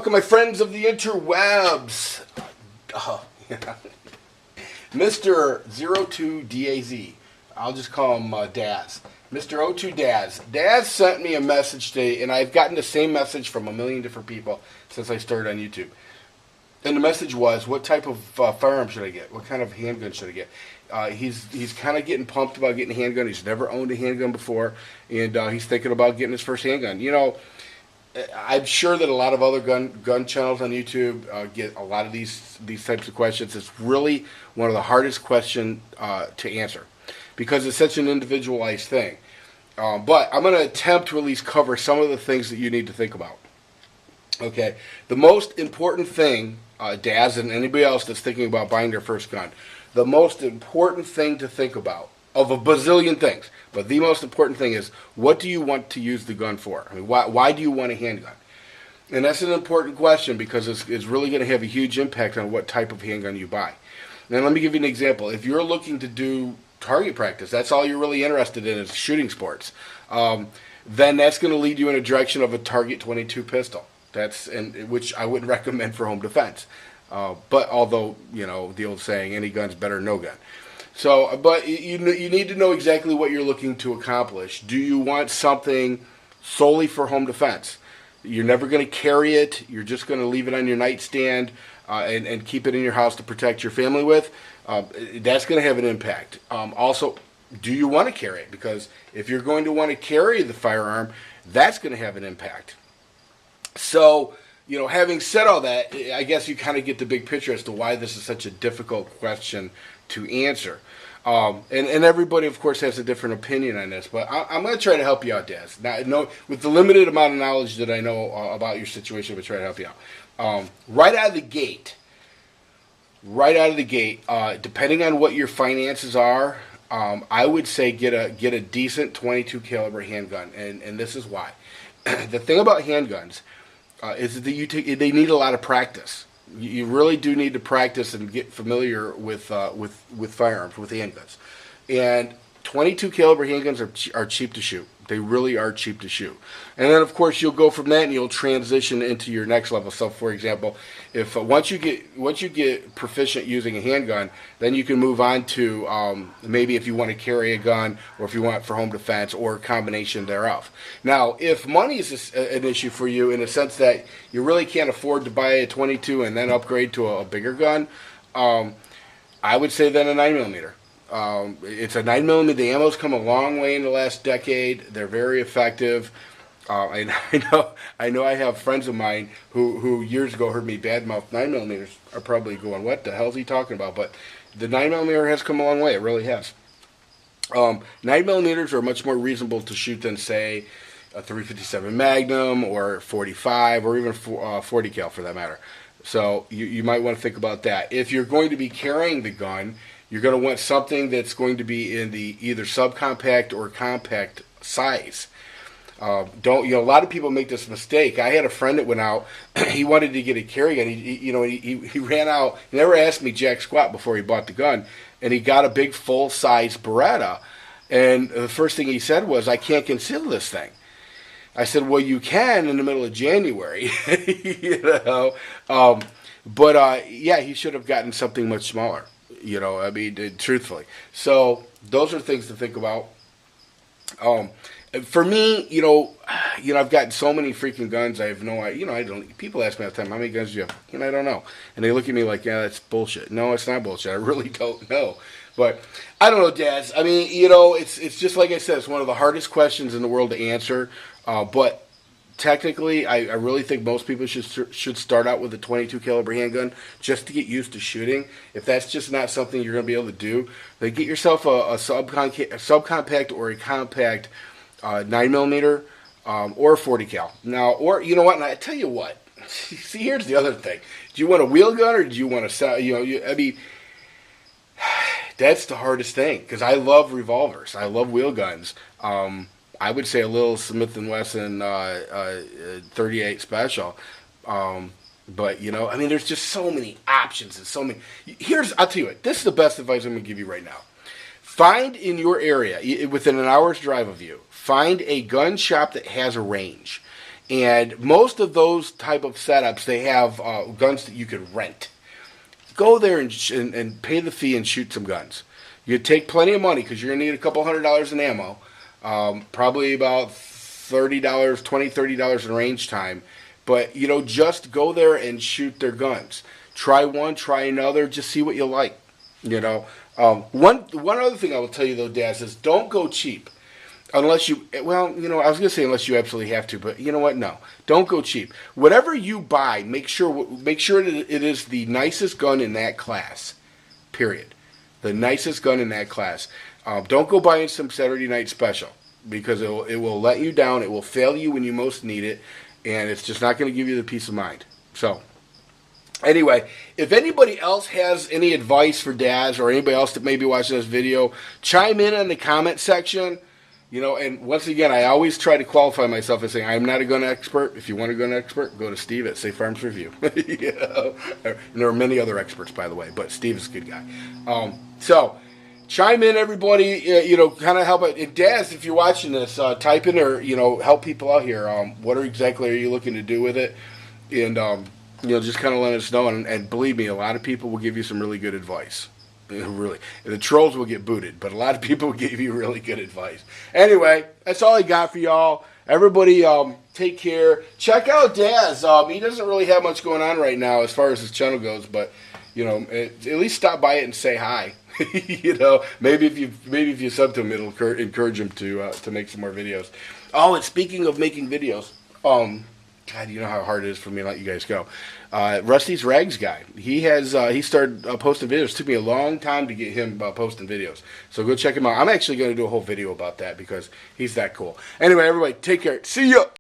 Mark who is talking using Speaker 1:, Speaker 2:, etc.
Speaker 1: Welcome, my friends of the interwebs. Mr. 02DAZ. I'll just call him Daz. Mr. 02 Daz. Daz sent me a message today, and I've gotten the same message from a million different people since I started on YouTube. And the message was, what type of firearm should I get? What kind of handgun should I get? He's kind of getting pumped about getting a handgun. He's never owned a handgun before, and he's thinking about getting his first handgun. You know, I'm sure that a lot of other gun channels on YouTube get a lot of these types of questions. It's really one of the hardest questions to answer because it's such an individualized thing. But I'm going to attempt to at least cover some of the things that you need to think about. Okay, the most important thing, Daz and anybody else that's thinking about buying their first gun, the most important thing to think about, of a bazillion things, but the most important thing is, what do you want to use the gun for? I mean, why do you want a handgun? And that's an important question because it's really going to have a huge impact on what type of handgun you buy. Now, let me give you an example. If you're looking to do target practice, that's all you're really interested in is shooting sports, then that's going to lead you in a direction of a Target 22 pistol. Which I wouldn't recommend for home defense. But although, you know, the old saying, any gun's better than no gun. So, but you need to know exactly what you're looking to accomplish. Do you want something solely for home defense? You're never going to carry it. You're just going to leave it on your nightstand and keep it in your house to protect your family with. That's going to have an impact. Also, do you want to carry it? Because if you're going to want to carry the firearm, that's going to have an impact. So, you know, having said all that, I guess you kind of get the big picture as to why this is such a difficult question to answer. And everybody, of course, has a different opinion on this, but I'm going to try to help you out, Daz. Now, with the limited amount of knowledge that I know about your situation, I'm going to try to help you out. Right out of the gate, depending on what your finances are, I would say get a decent 22 caliber handgun, and this is why. The thing about handguns is that they need a lot of practice. You really do need to practice and get familiar with firearms, with handguns. And 22 caliber handguns are cheap to shoot. They really are cheap to shoot. And then, of course, you'll go from that and you'll transition into your next level. So, for example, if once you get proficient using a handgun, then you can move on to maybe if you want to carry a gun or if you want for home defense or a combination thereof. Now, if money is an issue for you in the sense that you really can't afford to buy a 22 and then upgrade to a bigger gun, I would say then a 9mm. It's a 9mm. The ammo's come a long way in the last decade. They're very effective. And I know I have friends of mine who years ago heard me badmouth 9mm are probably going, what the hell is he talking about? But the 9mm has come a long way. It really has. 9mm are much more reasonable to shoot than, say, a .357 Magnum or 45 or even 40 cal for that matter. So you might want to think about that. If you're going to be carrying the gun, you're going to want something that's going to be in the either subcompact or compact size. A lot of people make this mistake. I had a friend that went out. He wanted to get a carry gun. He ran out. He never asked me jack squat before he bought the gun, and he got a big full size Beretta. And the first thing he said was, "I can't conceal this thing." I said, "Well, you can in the middle of January." But he should have gotten something much smaller. Truthfully. So those are things to think about. For me, I've gotten so many freaking guns. I have no idea. I don't. People ask me all the time, how many guns do you have? I don't know. And they look at me like, yeah, that's bullshit. No, it's not bullshit. I really don't know. But I don't know, Daz. I mean, it's just like I said. It's one of the hardest questions in the world to answer. But technically, I really think most people should start out with a 22 caliber handgun just to get used to shooting. If that's just not something you're going to be able to do, then get yourself a subcompact or a compact 9mm or a 40 cal. Now, or you know what? And I tell you what. See, here's the other thing. Do you want a wheel gun or do you want to? That's the hardest thing because I love revolvers. I love wheel guns. I would say a little Smith & Wesson 38 Special. But, there's just so many options and so many. I'll tell you what, this is the best advice I'm going to give you right now. Find in your area, within an hour's drive of you, find a gun shop that has a range. And most of those type of setups, they have guns that you could rent. Go there and pay the fee and shoot some guns. You take plenty of money because you're gonna need a couple $100 in ammo, probably about $30, $20, $30 in range time. But just go there and shoot their guns. Try one, try another, just see what you like. One other thing I will tell you though, Daz, is don't go cheap. Unless you, I was going to say unless you absolutely have to, but you know what? No, don't go cheap. Whatever you buy, make sure that it is the nicest gun in that class. Period. The nicest gun in that class. Don't go buying some Saturday Night Special because it will let you down. It will fail you when you most need it, and it's just not going to give you the peace of mind. So, anyway, if anybody else has any advice for Daz or anybody else that may be watching this video, chime in the comment section. And once again, I always try to qualify myself as saying I'm not a gun expert. If you want a gun expert, go to Steve at Safe Farms Review. And there are many other experts, by the way, but Steve is a good guy. So, chime in, everybody. Kind of help it. And Daz, if you're watching this, type in or help people out here. What exactly are you looking to do with it? And just kind of let us know. And believe me, a lot of people will give you some really good advice. Really, the trolls will get booted, but a lot of people will give you really good advice. Anyway, that's all I got for y'all. Everybody, take care. Check out Daz. He doesn't really have much going on right now as far as his channel goes, but at least stop by it and say hi. Maybe if you sub to him, it'll encourage him to make some more videos. Oh, and speaking of making videos, God, you know how hard it is for me to let you guys go. Rusty's Rags guy. He started posting videos. It took me a long time to get him posting videos. So go check him out. I'm actually going to do a whole video about that because he's that cool. Anyway, everybody, take care. See ya.